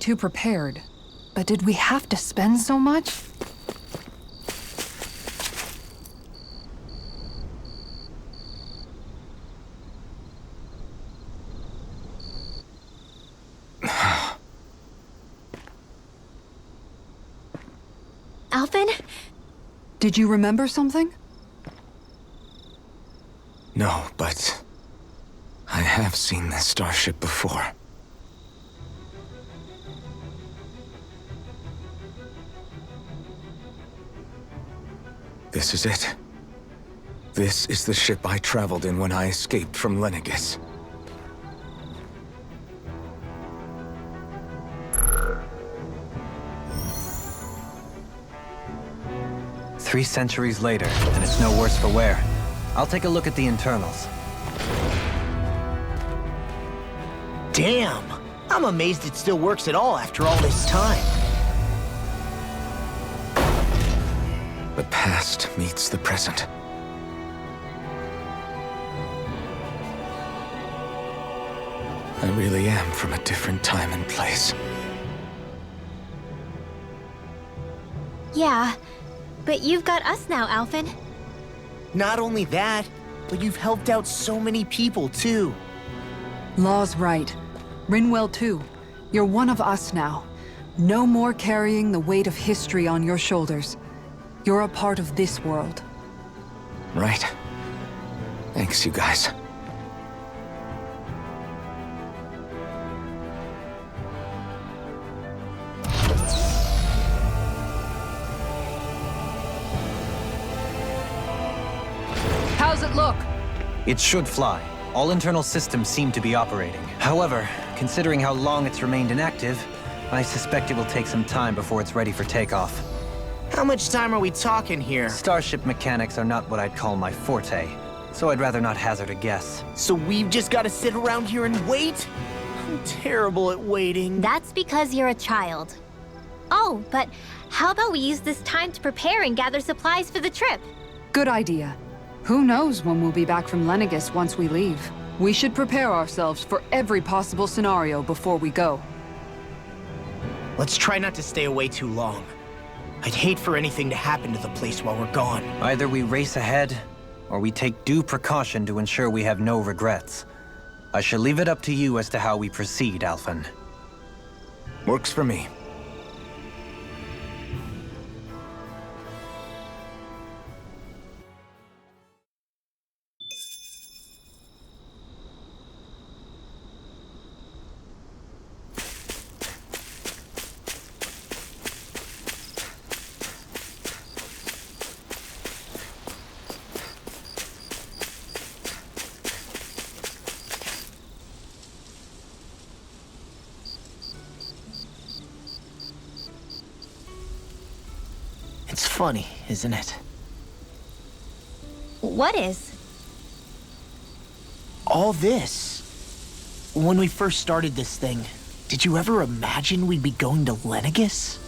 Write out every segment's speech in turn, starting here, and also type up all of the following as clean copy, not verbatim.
too prepared. But did we have to spend so much? Alphen? Did you remember something? No, but I have seen this starship before. This is it. This is the ship I traveled in when I escaped from Lenegis. Three centuries later, and it's no worse for wear. I'll take a look at the internals. Damn! I'm amazed it still works at all after all this time. The past meets the present. I really am from a different time and place. Yeah, but you've got us now, Alphen. Not only that, but you've helped out so many people, too. Law's right. Rinwell too. You're one of us now. No more carrying the weight of history on your shoulders. You're a part of this world. Right. Thanks, you guys. How's it look? It should fly. All internal systems seem to be operating. However, considering how long it's remained inactive, I suspect it will take some time before it's ready for takeoff. How much time are we talking here? Starship mechanics are not what I'd call my forte, so I'd rather not hazard a guess. So we've just got to sit around here and wait? I'm terrible at waiting. That's because you're a child. Oh, but how about we use this time to prepare and gather supplies for the trip? Good idea. Who knows when we'll be back from Lenegis once we leave. We should prepare ourselves for every possible scenario before we go. Let's try not to stay away too long. I'd hate for anything to happen to the place while we're gone. Either we race ahead, or we take due precaution to ensure we have no regrets. I shall leave it up to you as to how we proceed, Alphen. Works for me. It's funny, isn't it? What is? All this. When we first started this thing, did you ever imagine we'd be going to Lenegis?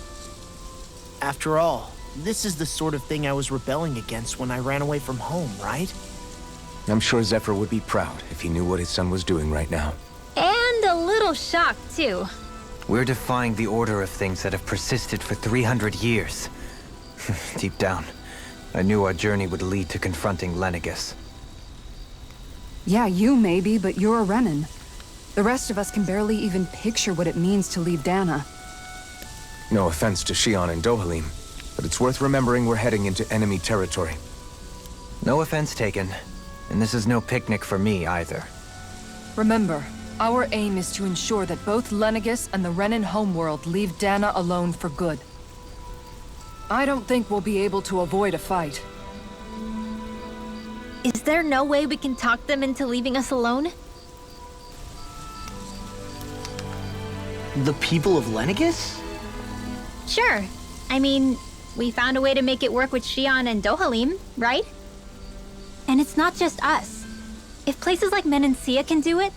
After all, this is the sort of thing I was rebelling against when I ran away from home, right? I'm sure Zephyr would be proud if he knew what his son was doing right now. And a little shocked, too. We're defying the order of things that have persisted for 300 years. Deep down, I knew our journey would lead to confronting Lenegis. Yeah, you maybe, but you're a Renan. The rest of us can barely even picture what it means to leave Dahna. No offense to Shion and Dohalim, but it's worth remembering we're heading into enemy territory. No offense taken, and this is no picnic for me either. Remember, our aim is to ensure that both Lenegis and the Renan homeworld leave Dahna alone for good. I don't think we'll be able to avoid a fight. Is there no way we can talk them into leaving us alone? The people of Lenegis? Sure. I mean, we found a way to make it work with Shion and Dohalim, right? And it's not just us. If places like Menancia can do it,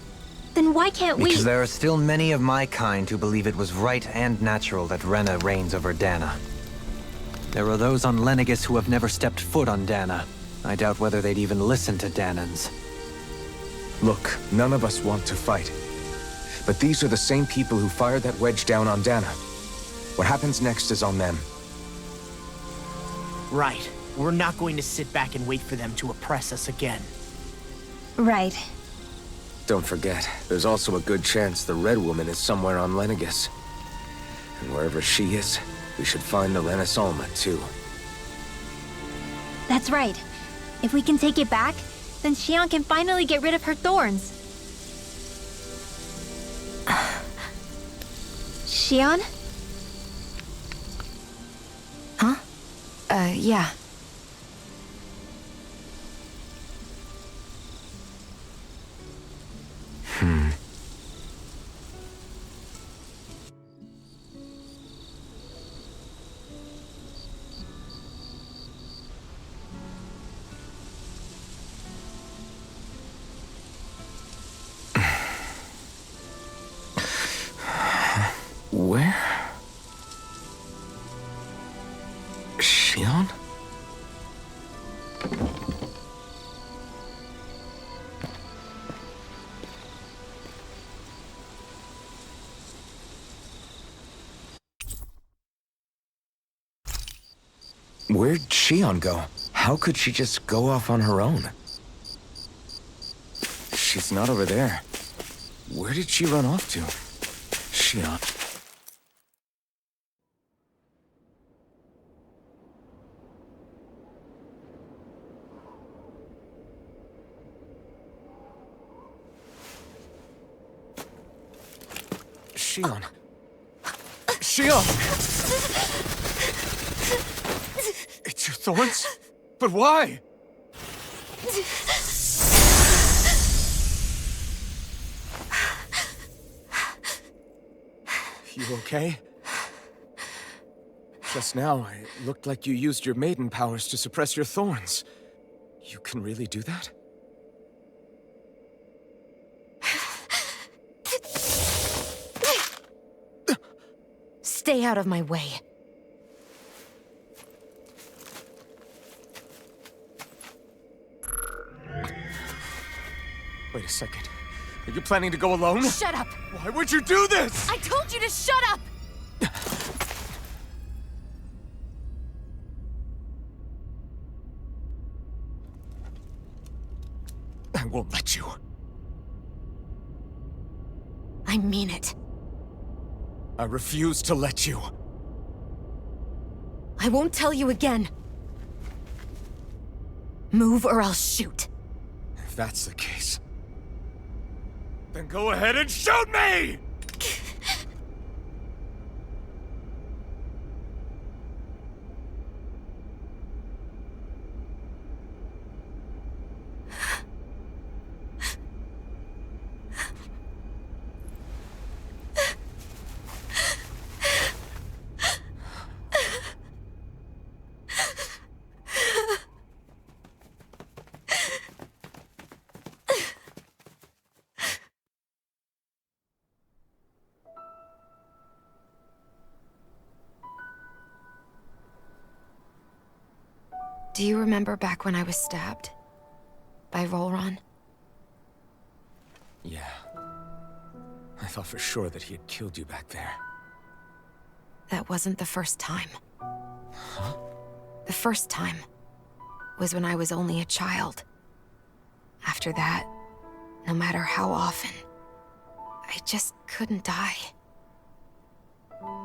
then why can't we? Because there are still many of my kind who believe it was right and natural that Rena reigns over Dahna. There are those on Lenegis who have never stepped foot on Dahna. I doubt whether they'd even listen to Dahnans. Look, none of us want to fight. But these are the same people who fired that wedge down on Dahna. What happens next is on them. Right. We're not going to sit back and wait for them to oppress us again. Right. Don't forget, there's also a good chance the Red Woman is somewhere on Lenegis. And wherever she is, we should find the Renasalma too. That's right. If we can take it back, then Xion can finally get rid of her thorns. Xion? Huh? Yeah. Where? Xion? Where'd Xion go? How could she just go off on her own? She's not over there. Where did she run off to? Xion. Xion. Xion! It's your thorns? But why? You okay? Just now, it looked like you used your maiden powers to suppress your thorns. You can really do that? Stay out of my way. Wait a second. Are you planning to go alone? Shut up! Why would you do this? I told you to shut up! I won't let you. I mean it. I refuse to let you. I won't tell you again. Move or I'll shoot. If that's the case, then go ahead and shoot me! Do you remember back when I was stabbed? By Volron? Yeah. I thought for sure that he had killed you back there. That wasn't the first time. Huh? The first time was when I was only a child. After that, no matter how often, I just couldn't die.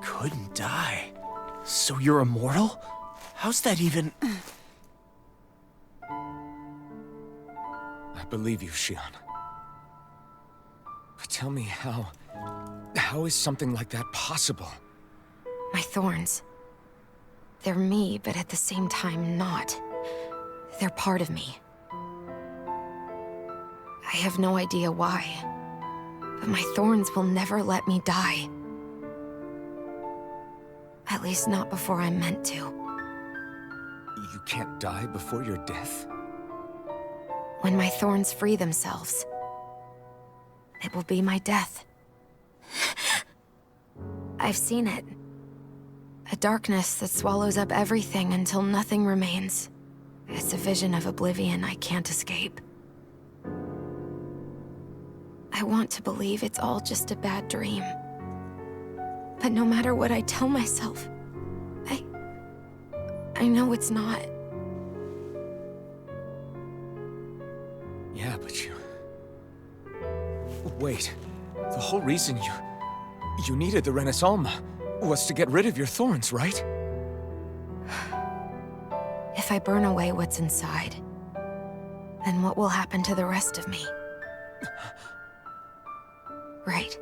Couldn't die? So you're immortal? How's that even... I believe you, Xion. But tell me how is something like that possible? My thorns. They're me, but at the same time not. They're part of me. I have no idea why, but my thorns will never let me die. At least not before I'm meant to. You can't die before your death? When my thorns free themselves, it will be my death. I've seen it. A darkness that swallows up everything until nothing remains. It's a vision of oblivion I can't escape. I want to believe it's all just a bad dream. But no matter what I tell myself, I know it's not. Yeah, but you... Wait. The whole reason you needed the Renasalma was to get rid of your thorns, right? If I burn away what's inside, then what will happen to the rest of me? Right.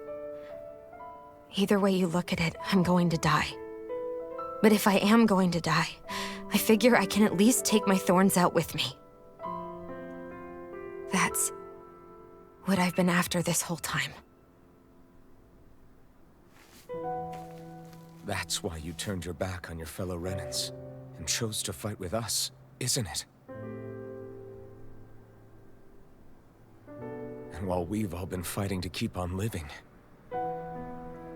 Either way you look at it, I'm going to die. But if I am going to die, I figure I can at least take my thorns out with me. That's what I've been after this whole time. That's why you turned your back on your fellow Renans and chose to fight with us, isn't it? And while we've all been fighting to keep on living,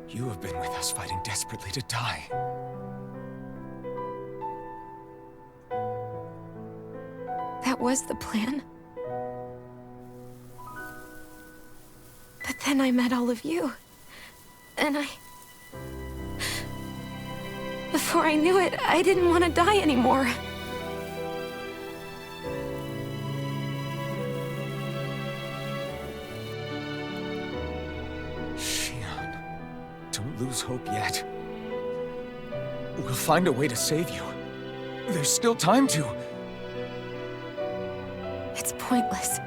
you have been with us fighting desperately to die. That was the plan. But then I met all of you. And before I knew it, I didn't want to die anymore. Shion, don't lose hope yet. We'll find a way to save you. There's still time to. It's pointless.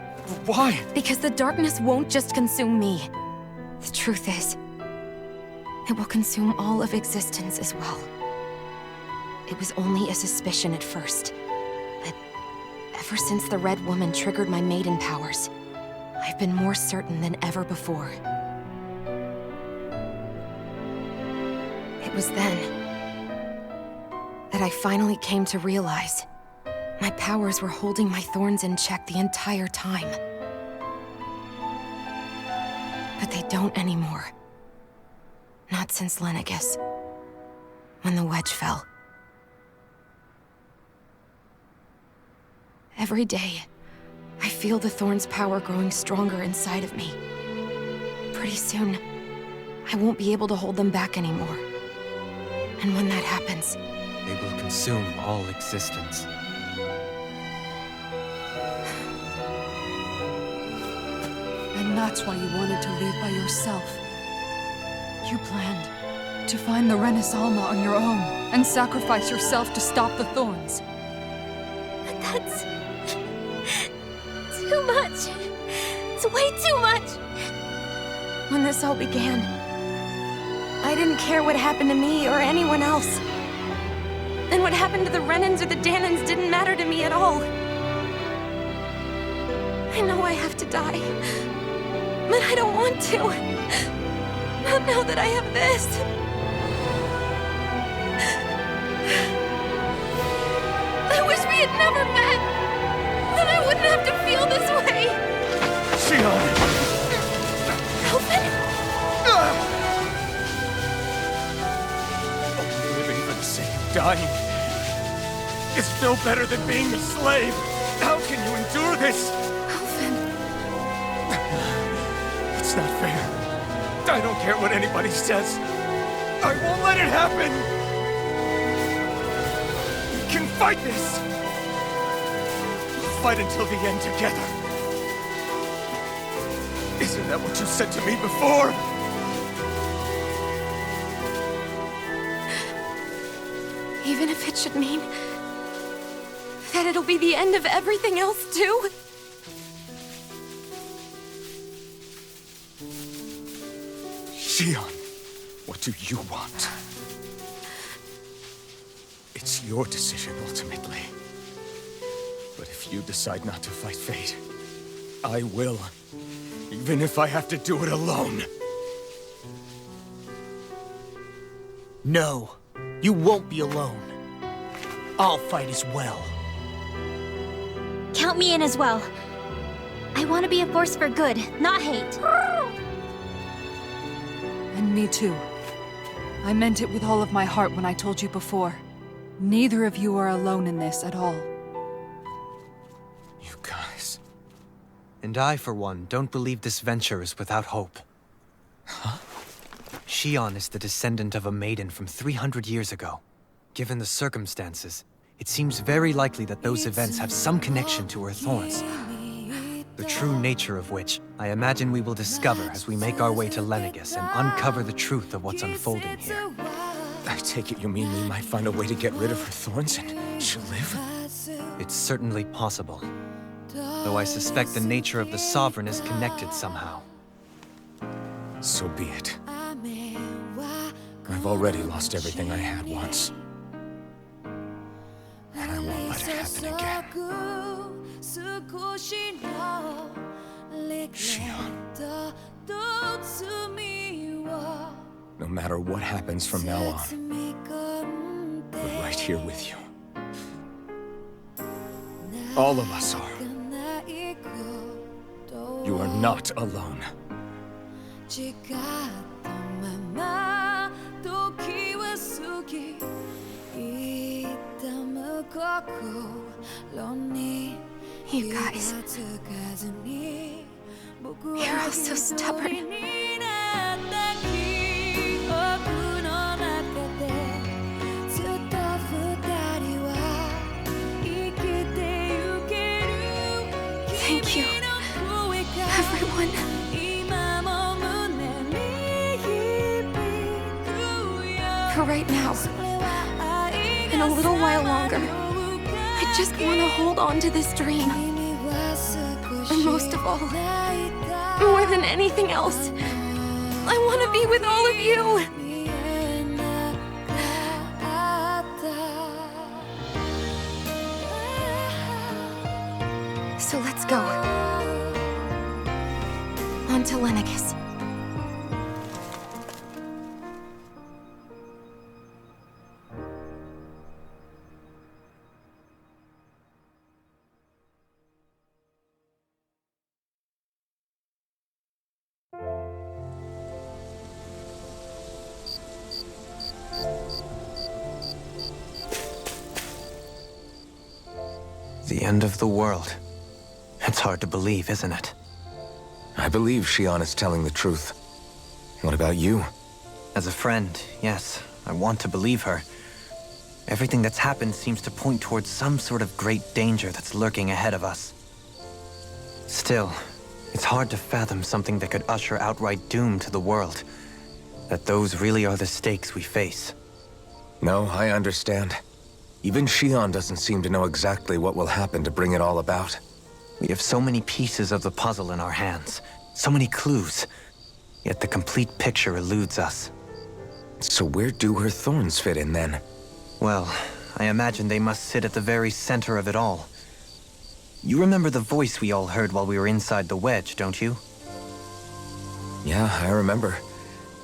Why? Because the darkness won't just consume me. The truth is, it will consume all of existence as well. It was only a suspicion at first, but ever since the Red Woman triggered my maiden powers, I've been more certain than ever before. It was then that I finally came to realize my powers were holding my thorns in check the entire time. But they don't anymore. Not since Lenegis, when the wedge fell. Every day, I feel the thorn's power growing stronger inside of me. Pretty soon, I won't be able to hold them back anymore. And when that happens, They will consume all existence. And that's why you wanted to leave by yourself. You planned to find the Renasalma on your own and sacrifice yourself to stop the thorns. but that's too much. It's way too much. When this all began, I didn't care what happened to me or anyone else. And what happened to the Renans or the Dahnans didn't matter to me at all. I know I have to die, but I don't want to. Not now that I have this. I wish we had never met. Then I wouldn't have to feel this way. Shion! Elfin? Only living for the sake of dying is no better than being a slave. How can you endure this? Elfin. It's not fair. I don't care what anybody says. I won't let it happen. We can fight this. We'll fight until the end together. Isn't that what you said to me before? Even if it should mean that it'll be the end of everything else, too? Shion, what do you want? It's your decision, ultimately. But if you decide not to fight fate, I will. Even if I have to do it alone. No, you won't be alone. I'll fight as well. Count me in as well. I want to be a force for good, not hate. And me too. I meant it with all of my heart when I told you before. Neither of you are alone in this at all. You guys... And I, for one, don't believe this venture is without hope. Huh? Shion is the descendant of a maiden from 300 years ago. Given the circumstances, it seems very likely that those events have some connection to her thorns. The true nature of which, I imagine we will discover as we make our way to Lenegis and uncover the truth of what's unfolding here. I take it you mean we might find a way to get rid of her thorns and she'll live? It's certainly possible. Though I suspect the nature of the Sovereign is connected somehow. So be it. I've already lost everything I had once. And I won't let it happen again. Shion. No matter what happens from now on, we're right here with you. All of us are. You are not alone. You guys. You're all so stubborn. Thank you, everyone. For right now, and a little while longer, I just want to hold on to this dream. And most of all, more than anything else, I want to be with all of you. So let's go. On to Lenegis. The end of the world. It's hard to believe, isn't it? I believe Shion is telling the truth. What about you? As a friend, yes, I want to believe her. Everything that's happened seems to point towards some sort of great danger that's lurking ahead of us. Still, it's hard to fathom something that could usher outright doom to the world. That those really are the stakes we face. No, I understand. Even Shion doesn't seem to know exactly what will happen to bring it all about. We have so many pieces of the puzzle in our hands, so many clues, yet the complete picture eludes us. So where do her thorns fit in then? Well, I imagine they must sit at the very center of it all. You remember the voice we all heard while we were inside the wedge, don't you? Yeah, I remember.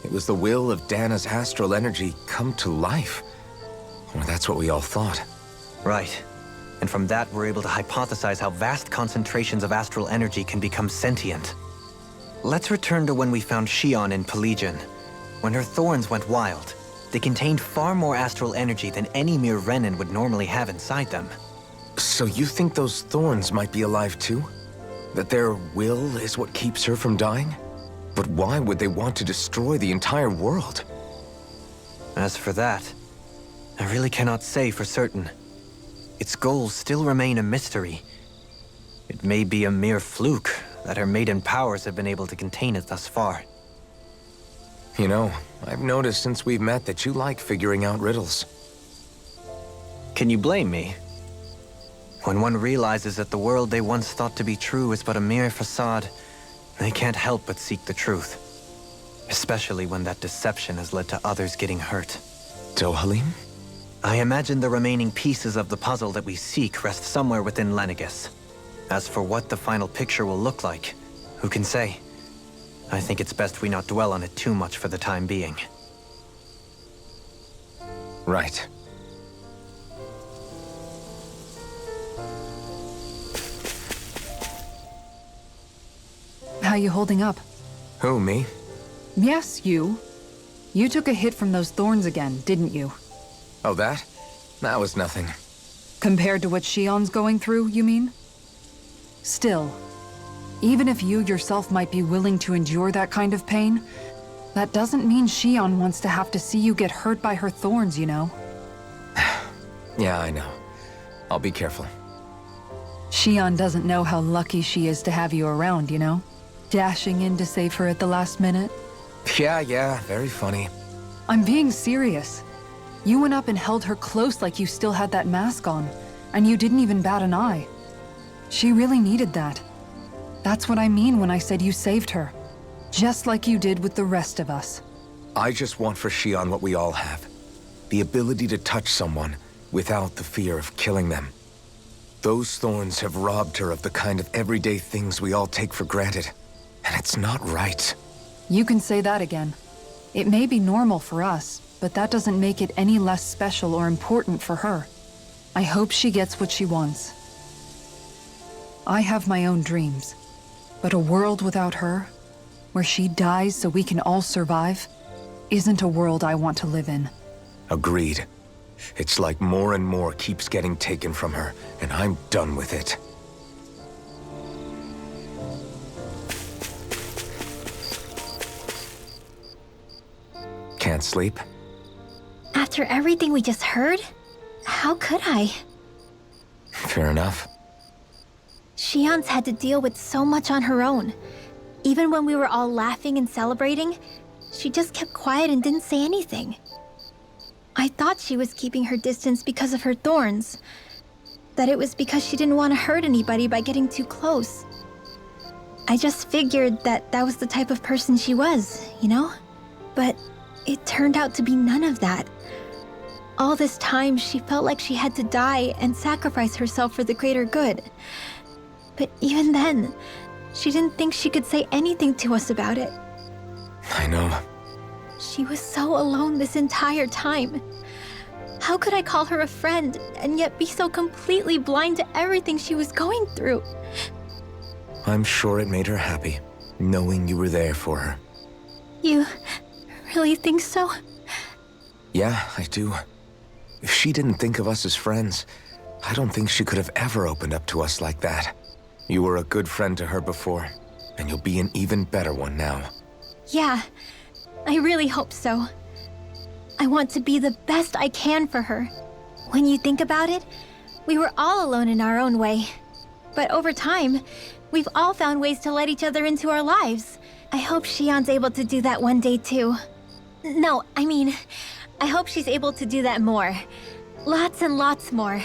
It was the will of Dana's astral energy come to life. Or that's what we all thought. Right. And from that, we're able to hypothesize how vast concentrations of astral energy can become sentient. Let's return to when we found Shion in Pelagian. When her thorns went wild, they contained far more astral energy than any mere Renan would normally have inside them. So you think those thorns might be alive too? That their will is what keeps her from dying? But why would they want to destroy the entire world? As for that, I really cannot say for certain. Its goals still remain a mystery. It may be a mere fluke that her maiden powers have been able to contain it thus far. You know, I've noticed since we've met that you like figuring out riddles. Can you blame me? When one realizes that the world they once thought to be true is but a mere facade, they can't help but seek the truth. Especially when that deception has led to others getting hurt. Dohalim? I imagine the remaining pieces of the puzzle that we seek rest somewhere within Lenegis. As for what the final picture will look like, who can say? I think it's best we not dwell on it too much for the time being. Right. How you holding up? Who, me? Yes, you. You took a hit from those thorns again, didn't you? Oh, that? That was nothing. Compared to what Shion's going through, you mean? Still, Even if you yourself might be willing to endure that kind of pain, that doesn't mean Shion wants to have to see you get hurt by her thorns, you know? Yeah, I know. I'll be careful. Shion doesn't know how lucky she is to have you around, you know? Dashing in to save her at the last minute. Yeah, very funny. I'm being serious. You went up and held her close like you still had that mask on, and you didn't even bat an eye. She really needed that. That's what I mean when I said you saved her. Just like you did with the rest of us. I just want for Shion what we all have. The ability to touch someone without the fear of killing them. Those thorns have robbed her of the kind of everyday things we all take for granted. And it's not right. You can say that again. It may be normal for us, but that doesn't make it any less special or important for her. I hope she gets what she wants. I have my own dreams, but a world without her, where she dies so we can all survive, isn't a world I want to live in. Agreed. It's like more and more keeps getting taken from her, and I'm done with it. Can't sleep? After everything we just heard, how could I? Fair enough. Shion's had to deal with so much on her own. Even when we were all laughing and celebrating, she just kept quiet and didn't say anything. I thought she was keeping her distance because of her thorns. That it was because she didn't want to hurt anybody by getting too close. I just figured that that was the type of person she was, you know? But it turned out to be none of that. All this time, she felt like she had to die and sacrifice herself for the greater good. But even then, she didn't think she could say anything to us about it. I know. She was so alone this entire time. How could I call her a friend and yet be so completely blind to everything she was going through? I'm sure it made her happy, knowing you were there for her. You really think so? Yeah, I do. If she didn't think of us as friends, I don't think she could have ever opened up to us like that. You were a good friend to her before, and you'll be an even better one now. Yeah, I really hope so. I want to be the best I can for her. When you think about it, we were all alone in our own way. But over time, we've all found ways to let each other into our lives. I hope Shion's able to do that one day too. No, I mean, I hope she's able to do that more. Lots and lots more.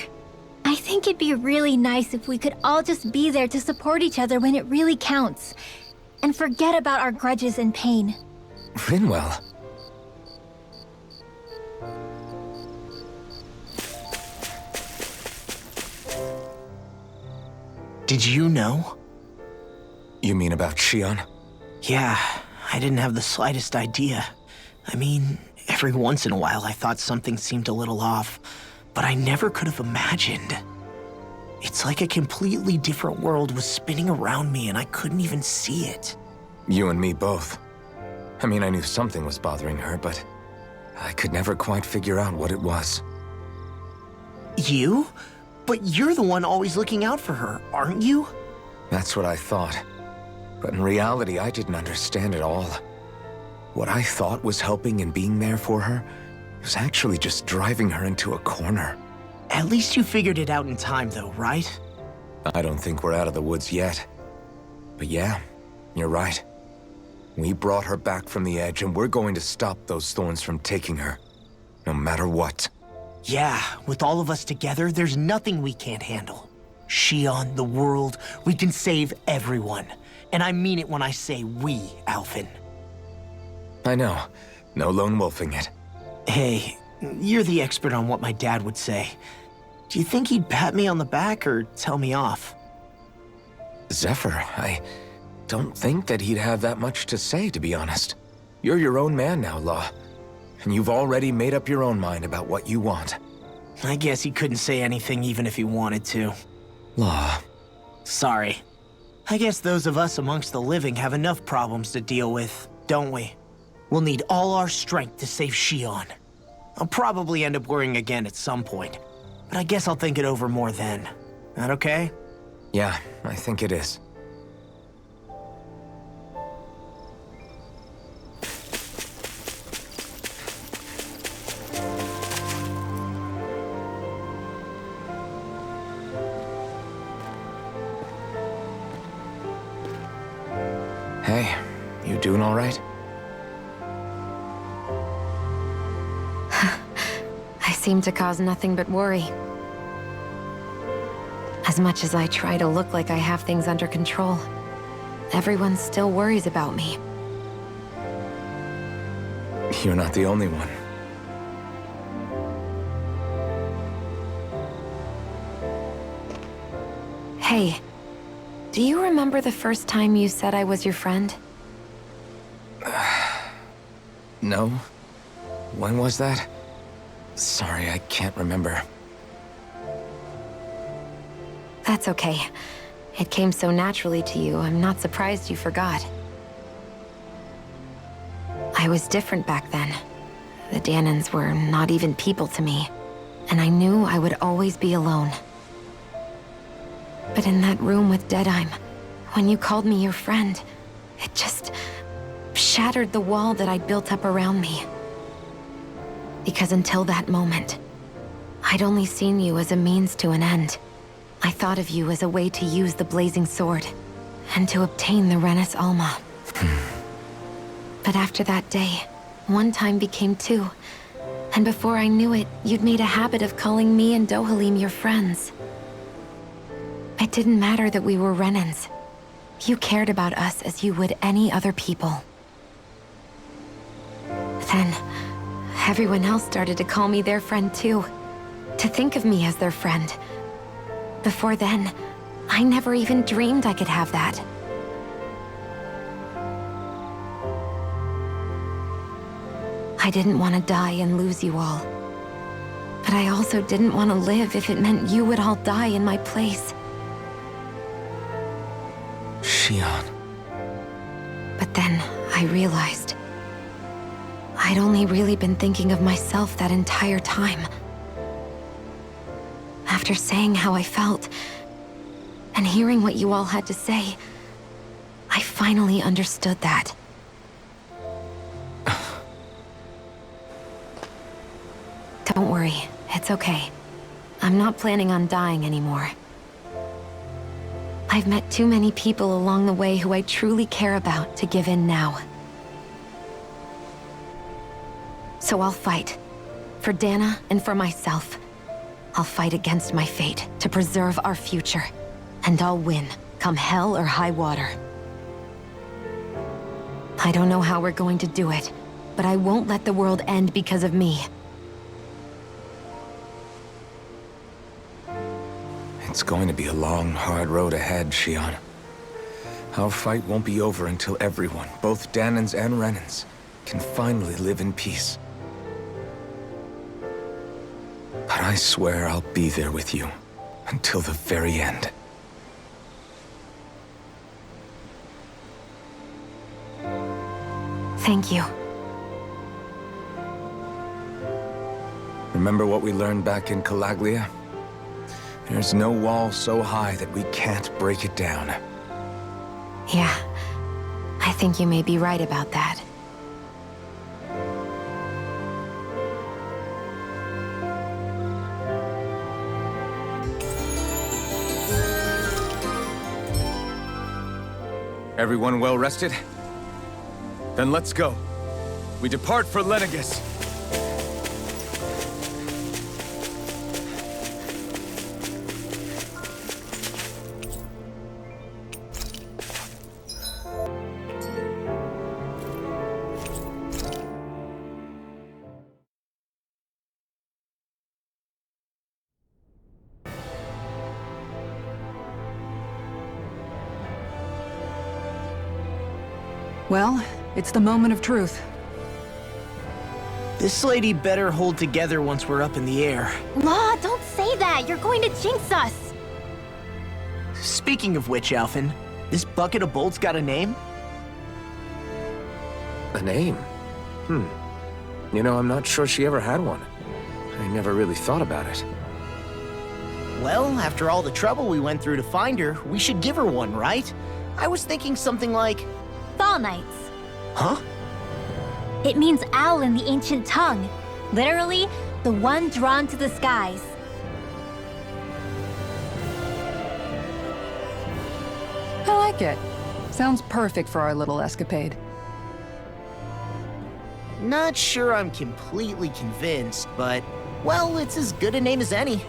I think it'd be really nice if we could all just be there to support each other when it really counts. And forget about our grudges and pain. Rinwell. Did you know? You mean about Shion? Yeah, I didn't have the slightest idea. I mean, every once in a while I thought something seemed a little off, but I never could have imagined. It's like a completely different world was spinning around me and I couldn't even see it. You and me both. I mean, I knew something was bothering her, but I could never quite figure out what it was. You? But you're the one always looking out for her, aren't you? That's what I thought. But in reality, I didn't understand it all. What I thought was helping and being there for her was actually just driving her into a corner. At least you figured it out in time, though, right? I don't think we're out of the woods yet. But yeah, you're right. We brought her back from the edge, and we're going to stop those thorns from taking her, no matter what. Yeah, with all of us together, there's nothing we can't handle. Shion, the world, we can save everyone. And I mean it when I say we, Alphen. I know. No lone wolfing it. Hey, you're the expert on what my dad would say. Do you think he'd pat me on the back or tell me off? Zephyr, I don't think that he'd have that much to say, to be honest. You're your own man now, Law. And you've already made up your own mind about what you want. I guess he couldn't say anything even if he wanted to. Law. Sorry. I guess those of us amongst the living have enough problems to deal with, don't we? We'll need all our strength to save Shion. I'll probably end up worrying again at some point, but I guess I'll think it over more then. That okay? Yeah, I think it is. You doing all right? I seem to cause nothing but worry. As much as I try to look like I have things under control, everyone still worries about me. You're not the only one. Hey, do you remember the first time you said I was your friend? No? When was that? Sorry, I can't remember. That's okay. It came so naturally to you, I'm not surprised you forgot. I was different back then. The Dahnans were not even people to me, and I knew I would always be alone. But in that room with Deadime, when you called me your friend, it just shattered the wall that I'd built up around me. Because until that moment, I'd only seen you as a means to an end. I thought of you as a way to use the blazing sword, and to obtain the Renis Alma. But after that day, one time became two, and before I knew it, you'd made a habit of calling me and Dohalim your friends. It didn't matter that we were Renans. You cared about us as you would any other people. Then, everyone else started to call me their friend too. To think of me as their friend. Before then, I never even dreamed I could have that. I didn't want to die and lose you all. But I also didn't want to live if it meant you would all die in my place. Shion. But then I realized I'd only really been thinking of myself that entire time. After saying how I felt, and hearing what you all had to say, I finally understood that. Don't worry, it's okay. I'm not planning on dying anymore. I've met too many people along the way who I truly care about to give in now. So I'll fight. For Dahna and for myself. I'll fight against my fate to preserve our future. And I'll win, come hell or high water. I don't know how we're going to do it, but I won't let the world end because of me. It's going to be a long, hard road ahead, Shion. Our fight won't be over until everyone, both Dahnans and Renans, can finally live in peace. But I swear I'll be there with you, until the very end. Thank you. Remember what we learned back in Calaglia? There's no wall so high that we can't break it down. Yeah, I think you may be right about that. Everyone well rested? Then let's go. We depart for Lenegis. Well, it's the moment of truth. This lady better hold together once we're up in the air. Law, don't say that! You're going to jinx us! Speaking of which, Alphen, this bucket of bolts got a name? A name? You know, I'm not sure she ever had one. I never really thought about it. Well, after all the trouble we went through to find her, we should give her one, right? I was thinking something like... Fall Knights. Huh? It means owl in the ancient tongue. Literally, the one drawn to the skies. I like it. Sounds perfect for our little escapade. Not sure I'm completely convinced, but, well, it's as good a name as any.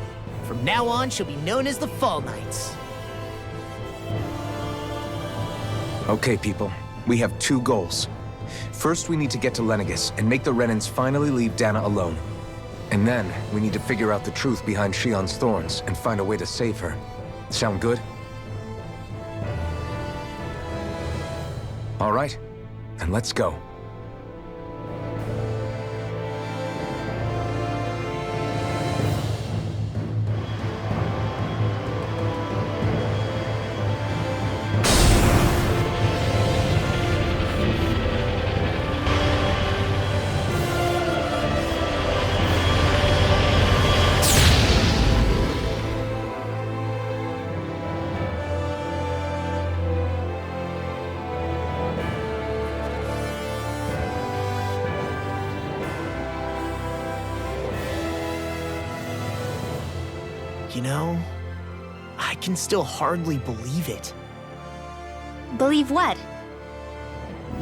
From now on, she'll be known as the Fall Knights. Okay, people. We have two goals. First, we need to get to Lenegis and make the Renans finally leave Dahna alone. And then, we need to figure out the truth behind Shion's thorns and find a way to save her. Sound good? All right, then let's go. You know, I can still hardly believe it. Believe what?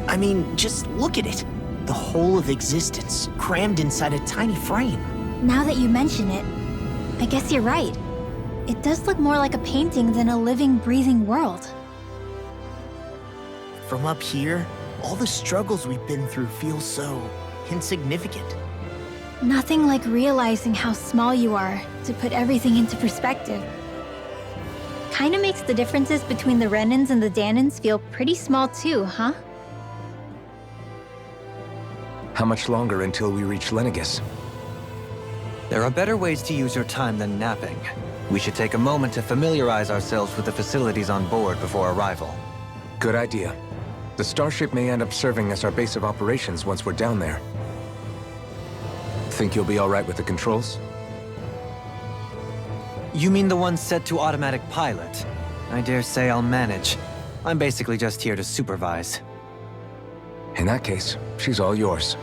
I mean, just look at it. The whole of existence, crammed inside a tiny frame. Now that you mention it, I guess you're right. It does look more like a painting than a living, breathing world. From up here, all the struggles we've been through feel so insignificant. Nothing like realizing how small you are to put everything into perspective. Kinda makes the differences between the Renans and the Dahnans feel pretty small too, huh? How much longer until we reach Lenegis? There are better ways to use your time than napping. We should take a moment to familiarize ourselves with the facilities on board before arrival. Good idea. The starship may end up serving as our base of operations once we're down there. Think you'll be all right with the controls? You mean the one set to automatic pilot? I dare say I'll manage. I'm basically just here to supervise. In that case, she's all yours.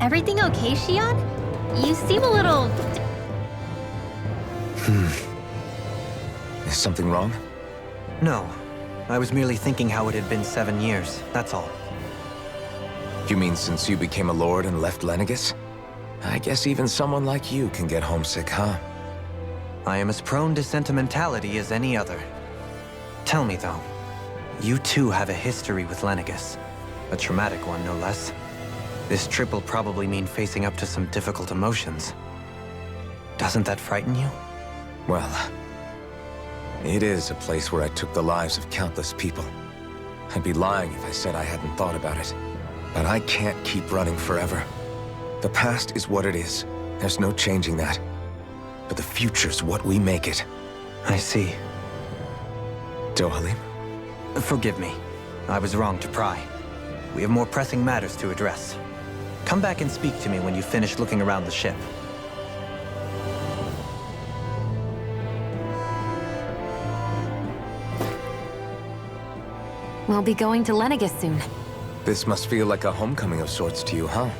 Everything okay, Shion? You seem a little... Is something wrong? No. I was merely thinking how it had been 7 years, that's all. You mean since you became a lord and left Lenegis? I guess even someone like you can get homesick, huh? I am as prone to sentimentality as any other. Tell me though, you too have a history with Lenegis. A traumatic one, no less. This trip will probably mean facing up to some difficult emotions. Doesn't that frighten you? Well, it is a place where I took the lives of countless people. I'd be lying if I said I hadn't thought about it. But I can't keep running forever. The past is what it is. There's no changing that. But the future's what we make it. I see. Dohalim? Forgive me. I was wrong to pry. We have more pressing matters to address. Come back and speak to me when you finish looking around the ship. We'll be going to Lenegis soon. This must feel like a homecoming of sorts to you, huh?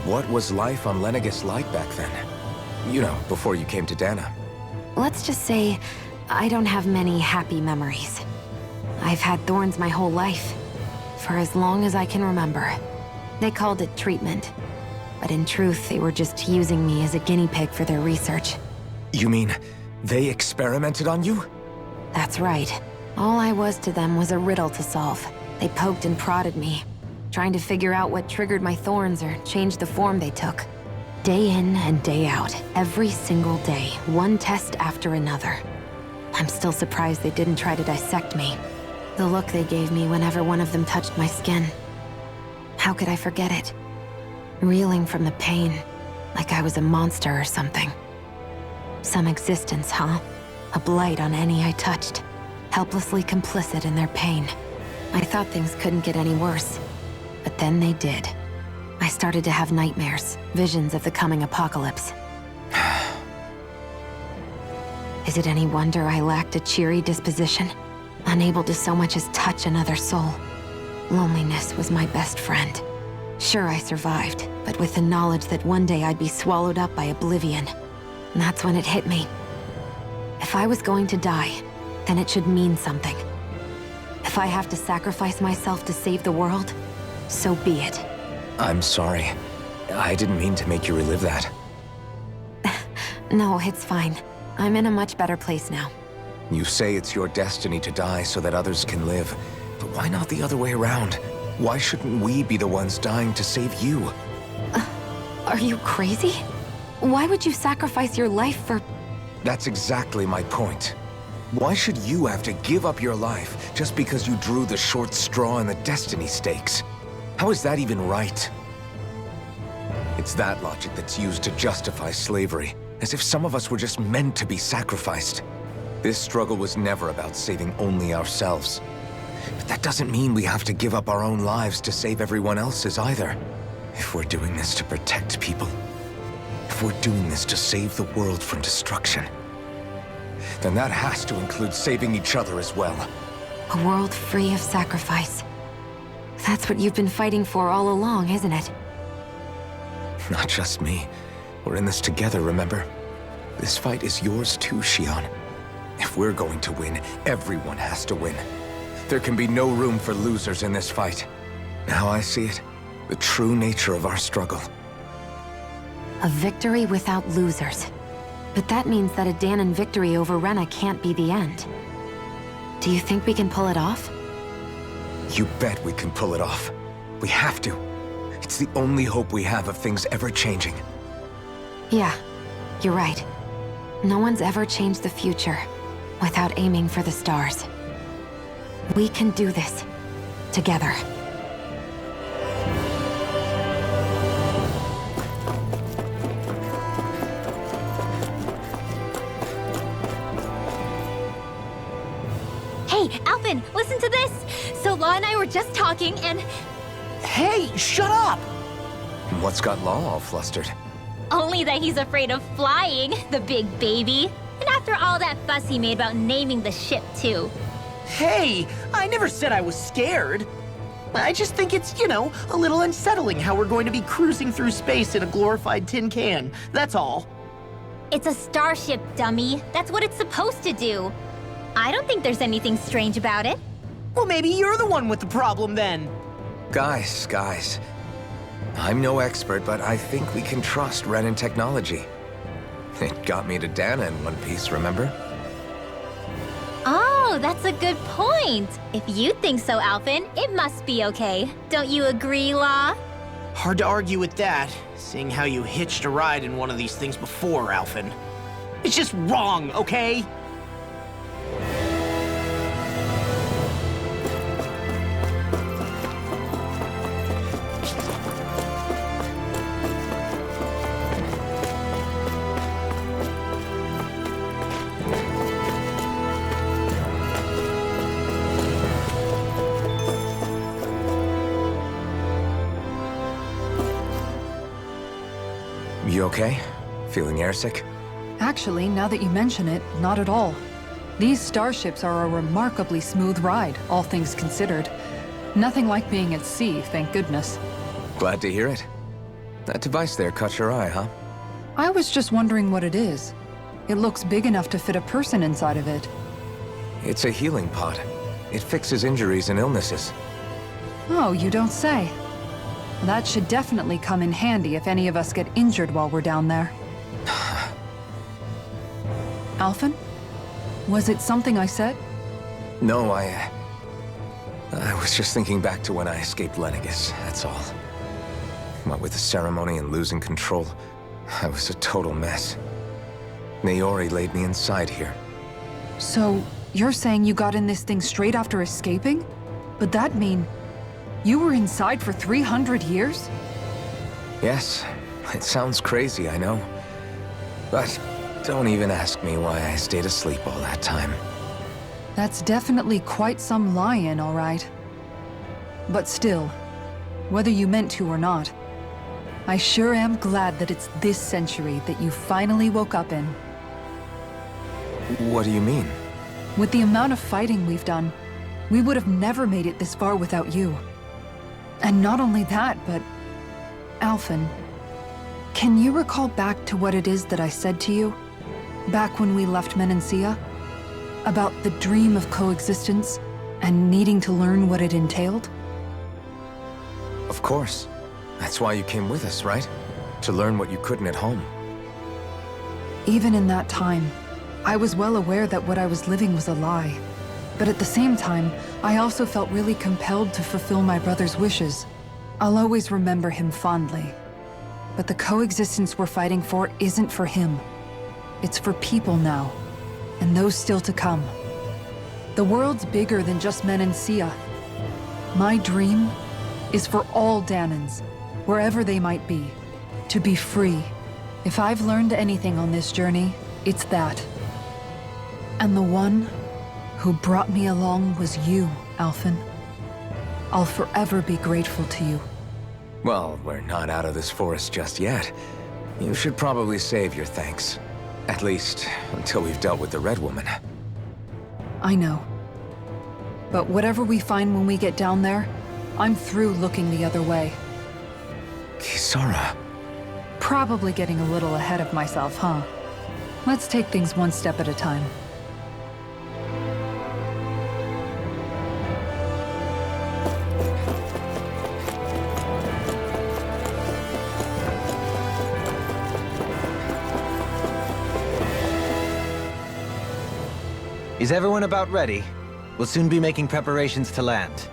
What was life on Lenegis like back then? You know, before you came to Dahna. Let's just say, I don't have many happy memories. I've had thorns my whole life, for as long as I can remember. They called it treatment, but in truth, they were just using me as a guinea pig for their research. You mean, they experimented on you? That's right. All I was to them was a riddle to solve. They poked and prodded me, trying to figure out what triggered my thorns or changed the form they took. Day in and day out, every single day, one test after another. I'm still surprised they didn't try to dissect me. The look they gave me whenever one of them touched my skin. How could I forget it? Reeling from the pain, like I was a monster or something. Some existence, huh? A blight on any I touched, helplessly complicit in their pain. I thought things couldn't get any worse, but then they did. I started to have nightmares, visions of the coming apocalypse. Is it any wonder I lacked a cheery disposition? Unable to so much as touch another soul. Loneliness was my best friend. Sure, I survived, but with the knowledge that one day I'd be swallowed up by oblivion. And that's when it hit me. If I was going to die, then it should mean something. If If I have to sacrifice myself to save the world, so be it. I'm sorry. I didn't mean to make you relive that. No, it's fine. I'm in a much better place now. You say it's your destiny to die so that others can live. But why not the other way around? Why shouldn't we be the ones dying to save you? Are you crazy? Why would you sacrifice your life for... That's exactly my point. Why should you have to give up your life just because you drew the short straw in the destiny stakes? How is that even right? It's that logic that's used to justify slavery, as if some of us were just meant to be sacrificed. This struggle was never about saving only ourselves. But that doesn't mean we have to give up our own lives to save everyone else's either. If we're doing this to protect people, if we're doing this to save the world from destruction, then that has to include saving each other as well. A world free of sacrifice. That's what you've been fighting for all along, isn't it? Not just me. We're in this together, remember? This fight is yours too, Shion. If we're going to win, everyone has to win. There can be no room for losers in this fight. Now I see it. The true nature of our struggle. A victory without losers. But that means that a Dahnan victory over Rena can't be the end. Do you think we can pull it off? You bet we can pull it off. We have to. It's the only hope we have of things ever changing. Yeah, you're right. No one's ever changed the future without aiming for the stars. We can do this. Together. Hey, Alphen, listen to this! So Law and I were just talking and... Hey, shut up! What's got Law all flustered? Only that he's afraid of flying, the big baby. And after all that fuss he made about naming the ship, too. Hey, I never said I was scared. I just think it's, a little unsettling how we're going to be cruising through space in a glorified tin can. That's all. It's a starship, dummy. That's what it's supposed to do. I don't think there's anything strange about it. Well, maybe you're the one with the problem then. Guys. I'm no expert, but I think we can trust Renan technology. It got me to Dahna in one piece, remember? Oh, that's a good point. If you think so, Alphen, it must be okay. Don't you agree, Law? Hard to argue with that, seeing how you hitched a ride in one of these things before, Alphen. It's just wrong, okay? You okay? Feeling airsick? Actually, now that you mention it, not at all. These starships are a remarkably smooth ride, all things considered. Nothing like being at sea, thank goodness. Glad to hear it. That device there caught your eye, huh? I was just wondering what it is. It looks big enough to fit a person inside of it. It's a healing pod. It fixes injuries and illnesses. Oh, you don't say. That should definitely come in handy if any of us get injured while we're down there. Alphen? Was it something I said? No, I was just thinking back to when I escaped Lenegis, that's all. What with the ceremony and losing control, I was a total mess. Naori laid me inside here. So, you're saying you got in this thing straight after escaping? But that mean... you were inside for 300 years? Yes, it sounds crazy, I know. But don't even ask me why I stayed asleep all that time. That's definitely quite some lie-in, all right. But still, whether you meant to or not, I sure am glad that it's this century that you finally woke up in. What do you mean? With the amount of fighting we've done, we would have never made it this far without you. And not only that, but... Alphen, can you recall back to what it is that I said to you? Back when we left Menancia? About the dream of coexistence, and needing to learn what it entailed? Of course. That's why you came with us, right? To learn what you couldn't at home. Even in that time, I was well aware that what I was living was a lie. But at the same time, I also felt really compelled to fulfill my brother's wishes. I'll always remember him fondly. But the coexistence we're fighting for isn't for him. It's for people now, and those still to come. The world's bigger than just Menancia. My dream is for all Dahnans, wherever they might be, to be free. If I've learned anything on this journey, it's that. And the one who brought me along was you, Alphen. I'll forever be grateful to you. Well, we're not out of this forest just yet. You should probably save your thanks. At least, until we've dealt with the Red Woman. I know. But whatever we find when we get down there, I'm through looking the other way. Kisara. Probably getting a little ahead of myself, huh? Let's take things one step at a time. Is everyone about ready? We'll soon be making preparations to land.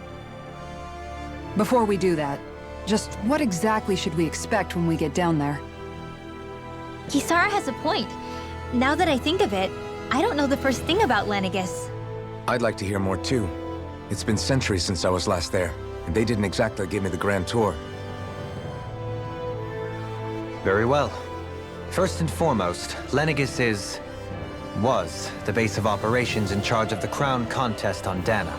Before we do that, just what exactly should we expect when we get down there? Kisara has a point. Now that I think of it, I don't know the first thing about Lenegis. I'd like to hear more too. It's been centuries since I was last there, and they didn't exactly give me the grand tour. Very well. First and foremost, Lenegis was the base of operations in charge of the crown contest on Dahna.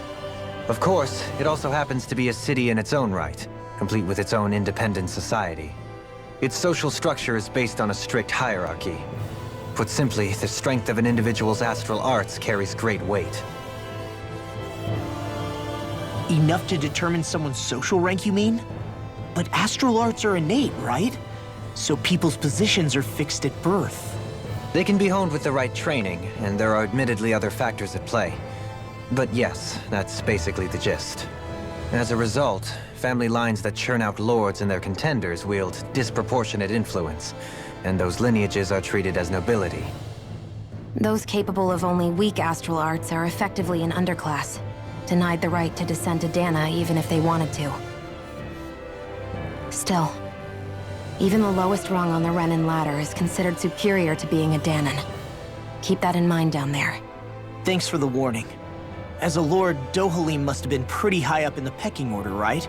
Of course, it also happens to be a city in its own right, complete with its own independent society. Its social structure is based on a strict hierarchy. Put simply, the strength of an individual's astral arts carries great weight. Enough to determine someone's social rank, you mean? But astral arts are innate, right? So people's positions are fixed at birth. They can be honed with the right training, and there are admittedly other factors at play. But yes, that's basically the gist. As a result, family lines that churn out lords and their contenders wield disproportionate influence, and those lineages are treated as nobility. Those capable of only weak astral arts are effectively an underclass, denied the right to descend to Dahna even if they wanted to. Still, even the lowest rung on the Renan ladder is considered superior to being a Dahnan. Keep that in mind down there. Thanks for the warning. As a lord, Dohalim must have been pretty high up in the pecking order, right?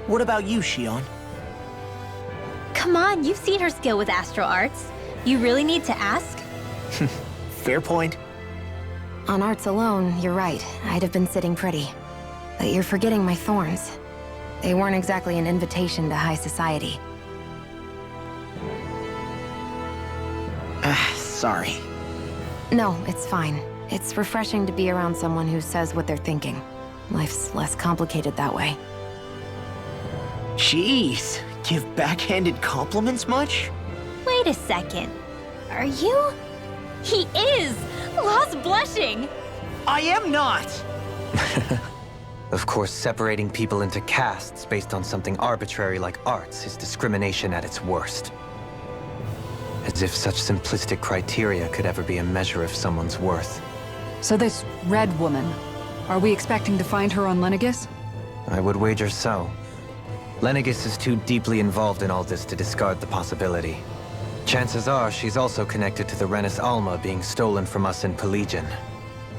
What about you, Shion? Come on, you've seen her skill with astral arts. You really need to ask? Fair point. On arts alone, you're right. I'd have been sitting pretty. But you're forgetting my thorns. They weren't exactly an invitation to high society. Sorry. No, it's fine. It's refreshing to be around someone who says what they're thinking. Life's less complicated that way. Jeez, give backhanded compliments much? Wait a second. Are you? He is! Lost blushing! I am not! Of course, separating people into castes based on something arbitrary like arts is discrimination at its worst. As if such simplistic criteria could ever be a measure of someone's worth. So this Red Woman, are we expecting to find her on Lenegis? I would wager so. Lenegis is too deeply involved in all this to discard the possibility. Chances are she's also connected to the Renis Alma being stolen from us in Pelegion.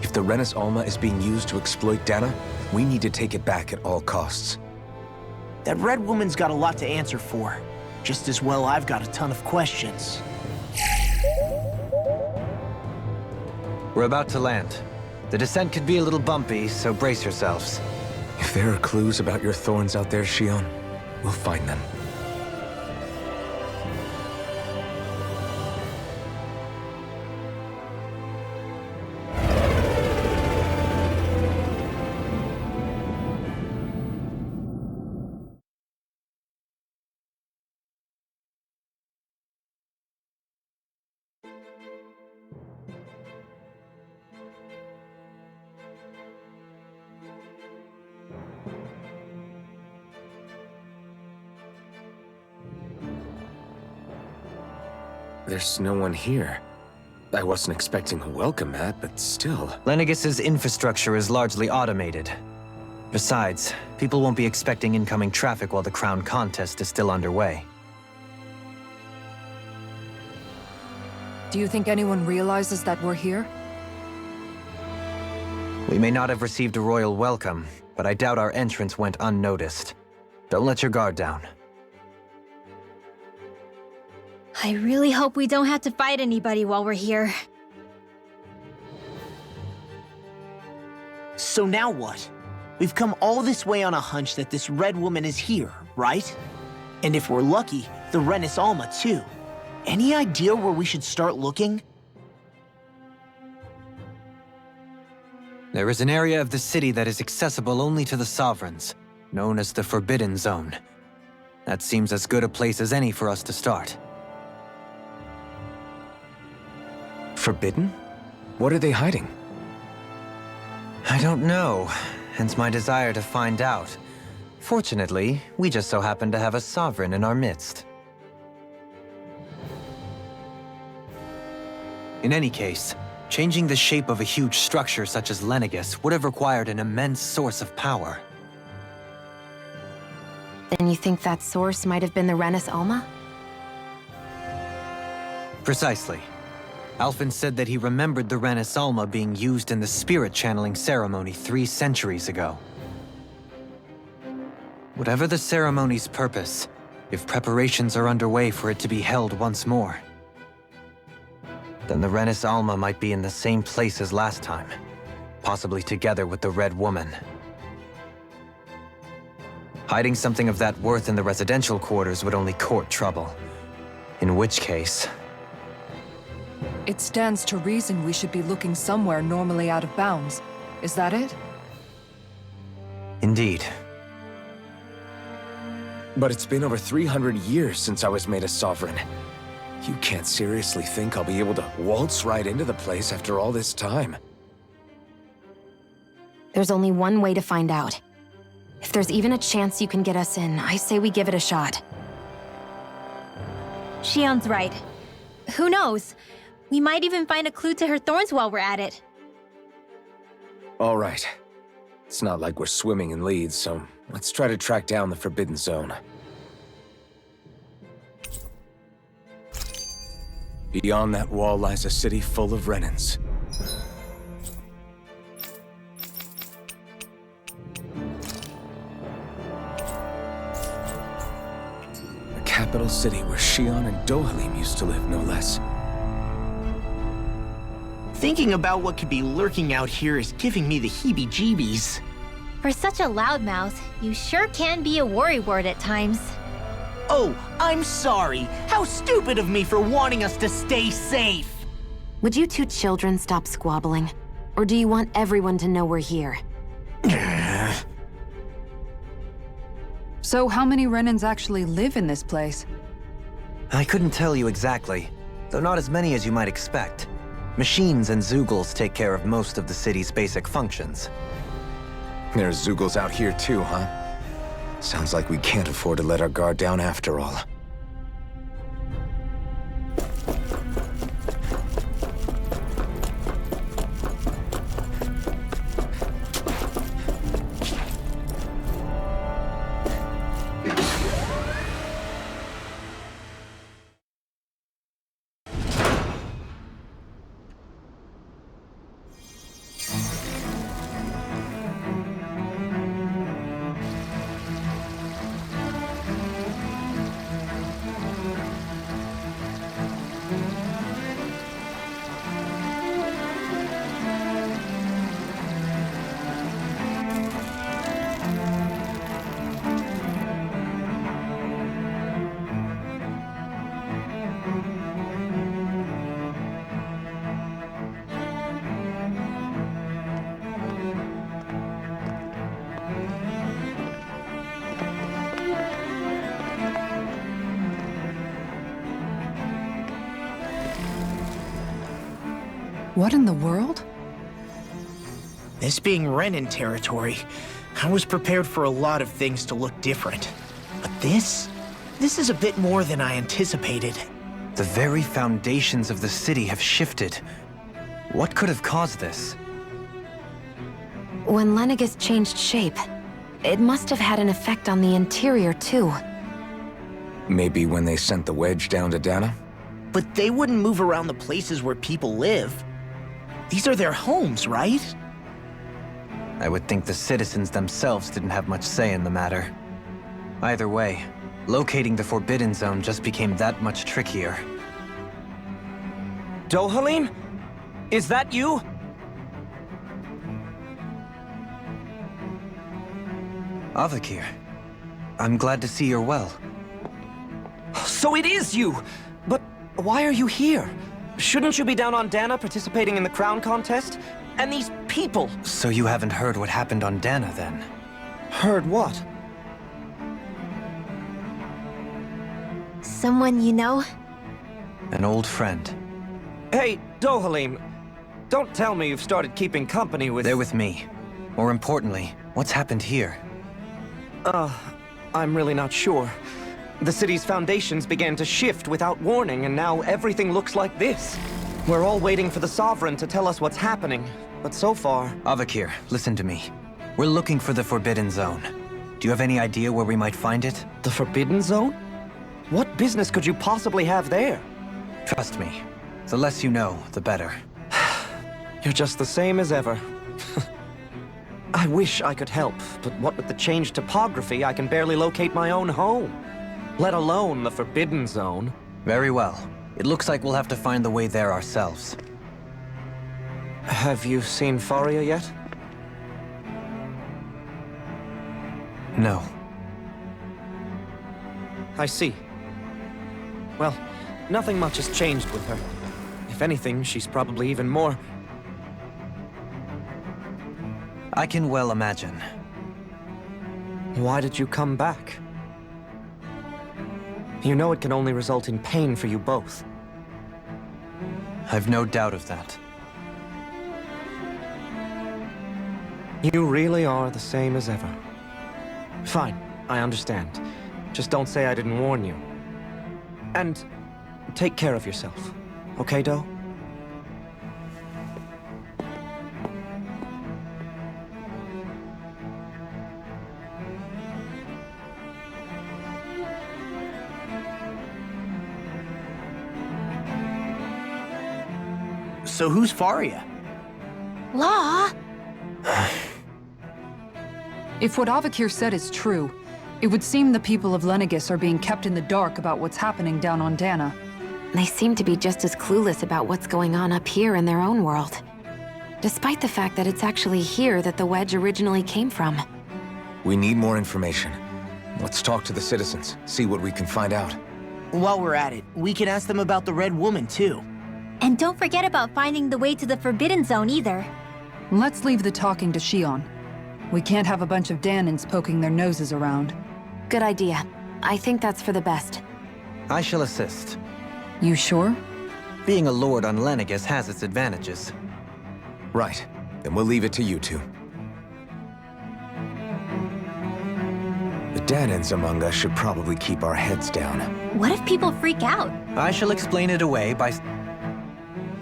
If the Renis Alma is being used to exploit Dahna, we need to take it back at all costs. That Red Woman's got a lot to answer for. Just as well I've got a ton of questions. We're about to land. The descent could be a little bumpy, so brace yourselves. If there are clues about your thorns out there, Shion, we'll find them. There's no one here. I wasn't expecting a welcome mat, but still. Lenegis' infrastructure is largely automated. Besides, people won't be expecting incoming traffic while the crown contest is still underway. Do you think anyone realizes that we're here? We may not have received a royal welcome, but I doubt our entrance went unnoticed. Don't let your guard down. I really hope we don't have to fight anybody while we're here. So now what? We've come all this way on a hunch that this red woman is here, right? And if we're lucky, the Renans Alma too. Any idea where we should start looking? There is an area of the city that is accessible only to the sovereigns, known as the Forbidden Zone. That seems as good a place as any for us to start. Forbidden? What are they hiding? I don't know, hence my desire to find out. Fortunately, we just so happen to have a sovereign in our midst. In any case, changing the shape of a huge structure such as Lenegis would have required an immense source of power. Then you think that source might have been the Renans Alma? Precisely. Alphen said that he remembered the Renans Alma being used in the spirit channeling ceremony 3 centuries ago. Whatever the ceremony's purpose, if preparations are underway for it to be held once more, then the Renans Alma might be in the same place as last time, possibly together with the Red Woman. Hiding something of that worth in the residential quarters would only court trouble. In which case... It stands to reason we should be looking somewhere normally out of bounds. Is that it? Indeed. But it's been over 300 years since I was made a sovereign. You can't seriously think I'll be able to waltz right into the place after all this time. There's only one way to find out. If there's even a chance you can get us in, I say we give it a shot. Shion's right. Who knows? We might even find a clue to her thorns while we're at it. All right. It's not like we're swimming in leads, so let's try to track down the Forbidden Zone. Beyond that wall lies a city full of Renans. A capital city where Shion and Dohalim used to live, no less. Thinking about what could be lurking out here is giving me the heebie-jeebies. For such a loudmouth, you sure can be a worrywart at times. Oh, I'm sorry. How stupid of me for wanting us to stay safe. Would you two children stop squabbling? Or do you want everyone to know we're here? So how many Renans actually live in this place? I couldn't tell you exactly, though not as many as you might expect. Machines and Zeugles take care of most of the city's basic functions. There's Zeugles out here too, huh? Sounds like we can't afford to let our guard down after all. What in the world? This being Renan territory, I was prepared for a lot of things to look different. But this is a bit more than I anticipated. The very foundations of the city have shifted. What could have caused this? When Lenegis changed shape, it must have had an effect on the interior, too. Maybe when they sent the wedge down to Dahna? But they wouldn't move around the places where people live. These are their homes, right? I would think the citizens themselves didn't have much say in the matter. Either way, locating the Forbidden Zone just became that much trickier. Dohalim? Is that you? Avakir, I'm glad to see you're well. So it is you! But why are you here? Shouldn't you be down on Dahna participating in the crown contest? And these people! So you haven't heard what happened on Dahna, then? Heard what? Someone you know? An old friend. Hey, Dohalim, don't tell me you've started keeping company with... They're with me. More importantly, what's happened here? I'm really not sure. The city's foundations began to shift without warning, and now everything looks like this. We're all waiting for the Sovereign to tell us what's happening, but so far... Avakir, listen to me. We're looking for the Forbidden Zone. Do you have any idea where we might find it? The Forbidden Zone? What business could you possibly have there? Trust me. The less you know, the better. You're just the same as ever. I wish I could help, but what with the changed topography, I can barely locate my own home. Let alone the Forbidden Zone. Very well. It looks like we'll have to find the way there ourselves. Have you seen Faria yet? No. I see. Well, nothing much has changed with her. If anything, she's probably even more... I can well imagine. Why did you come back? You know it can only result in pain for you both. I've no doubt of that. You really are the same as ever. Fine, I understand. Just don't say I didn't warn you. And take care of yourself. Okay, Do? So who's Faria? Law? If what Avakir said is true, it would seem the people of Lenegis are being kept in the dark about what's happening down on Dahna. They seem to be just as clueless about what's going on up here in their own world. Despite the fact that it's actually here that the wedge originally came from. We need more information. Let's talk to the citizens, see what we can find out. While we're at it, we can ask them about the Red Woman, too. And don't forget about finding the way to the Forbidden Zone either. Let's leave the talking to Shion. We can't have a bunch of Dahnans poking their noses around. Good idea. I think that's for the best. I shall assist. You sure? Being a lord on Lenegis has its advantages. Right. Then we'll leave it to you two. The Dahnans among us should probably keep our heads down. What if people freak out? I shall explain it away by...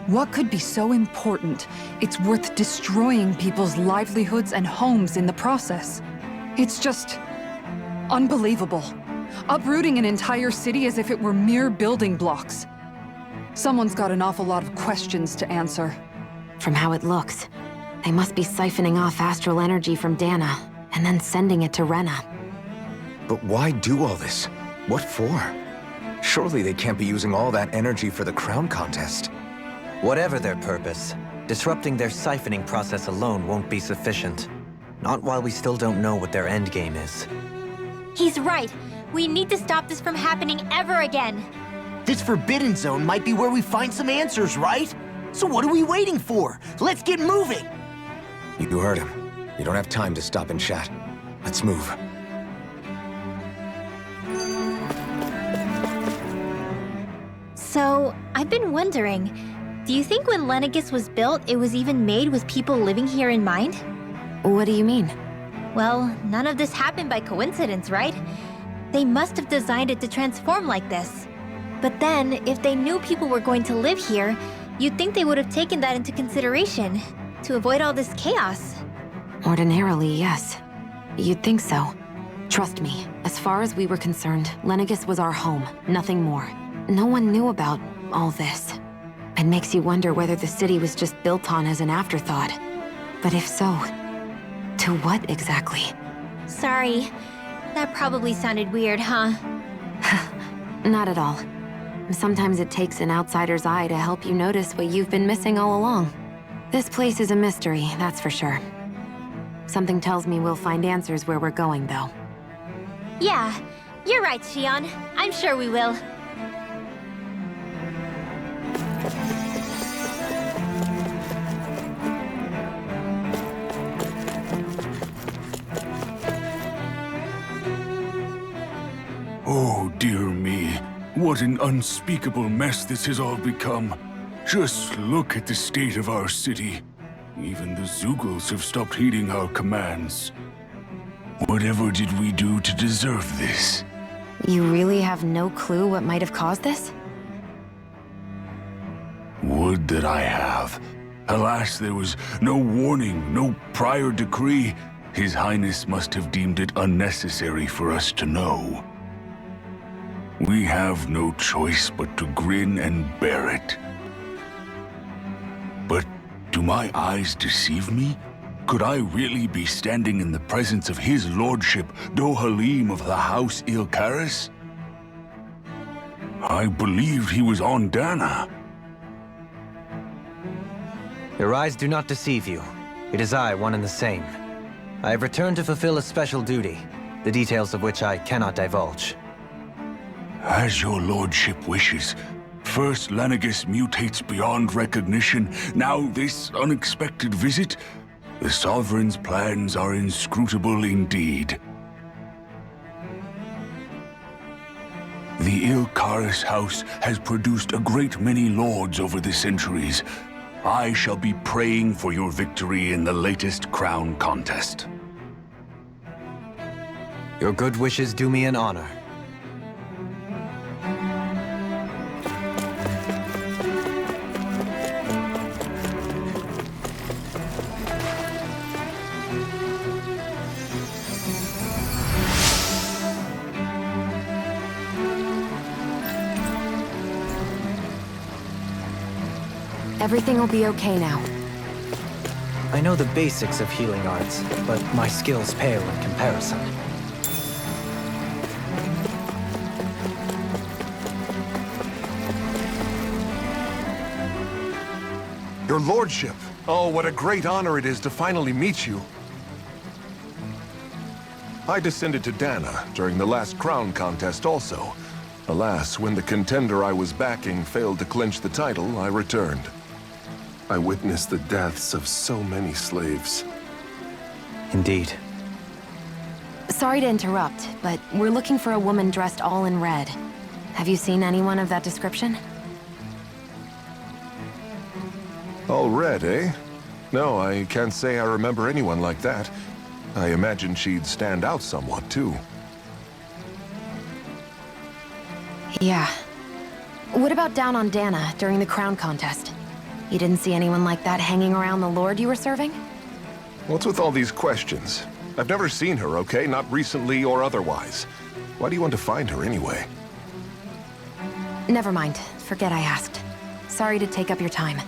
What could be so important? It's worth destroying people's livelihoods and homes in the process. It's just... unbelievable. Uprooting an entire city as if it were mere building blocks. Someone's got an awful lot of questions to answer. From how it looks, they must be siphoning off astral energy from Dahna, and then sending it to Rena. But why do all this? What for? Surely they can't be using all that energy for the crown contest. Whatever their purpose, disrupting their siphoning process alone won't be sufficient. Not while we still don't know what their endgame is. He's right. We need to stop this from happening ever again. This Forbidden Zone might be where we find some answers, right? So what are we waiting for? Let's get moving! You heard him. You don't have time to stop and chat. Let's move. So, I've been wondering, do you think when Lenegis was built, it was even made with people living here in mind? What do you mean? Well, none of this happened by coincidence, right? They must have designed it to transform like this. But then, if they knew people were going to live here, you'd think they would have taken that into consideration, to avoid all this chaos. Ordinarily, yes. You'd think so. Trust me, as far as we were concerned, Lenegis was our home, nothing more. No one knew about all this. It makes you wonder whether the city was just built on as an afterthought. But if so, to what exactly? Sorry. That probably sounded weird, huh? Not at all. Sometimes it takes an outsider's eye to help you notice what you've been missing all along. This place is a mystery, that's for sure. Something tells me we'll find answers where we're going, though. Yeah, you're right, Shion. I'm sure we will. Oh, dear me. What an unspeakable mess this has all become. Just look at the state of our city. Even the Zeugles have stopped heeding our commands. Whatever did we do to deserve this? You really have no clue what might have caused this? Would that I have. Alas, there was no warning, no prior decree. His Highness must have deemed it unnecessary for us to know. We have no choice but to grin and bear it. But do my eyes deceive me? Could I really be standing in the presence of his lordship, Dohalim of the House Ilkaris? I believed he was on Dahna. Your eyes do not deceive you. It is I, one and the same. I have returned to fulfill a special duty, the details of which I cannot divulge. As your lordship wishes. First Lenegis mutates beyond recognition, now this unexpected visit? The Sovereign's plans are inscrutable indeed. The Ilkaris house has produced a great many lords over the centuries. I shall be praying for your victory in the latest crown contest. Your good wishes do me an honor. Everything will be okay now. I know the basics of healing arts, but my skills pale in comparison. Your lordship! Oh, what a great honor it is to finally meet you. I descended to Dahna during the last crown contest also. Alas, when the contender I was backing failed to clinch the title, I returned. I witnessed the deaths of so many slaves. Indeed. Sorry to interrupt, but we're looking for a woman dressed all in red. Have you seen anyone of that description? All red, eh? No, I can't say I remember anyone like that. I imagine she'd stand out somewhat, too. Yeah. What about down on Dahna during the crown contest? You didn't see anyone like that hanging around the lord you were serving? What's with all these questions? I've never seen her, okay? Not recently or otherwise. Why do you want to find her anyway? Never mind. Forget I asked. Sorry to take up your time.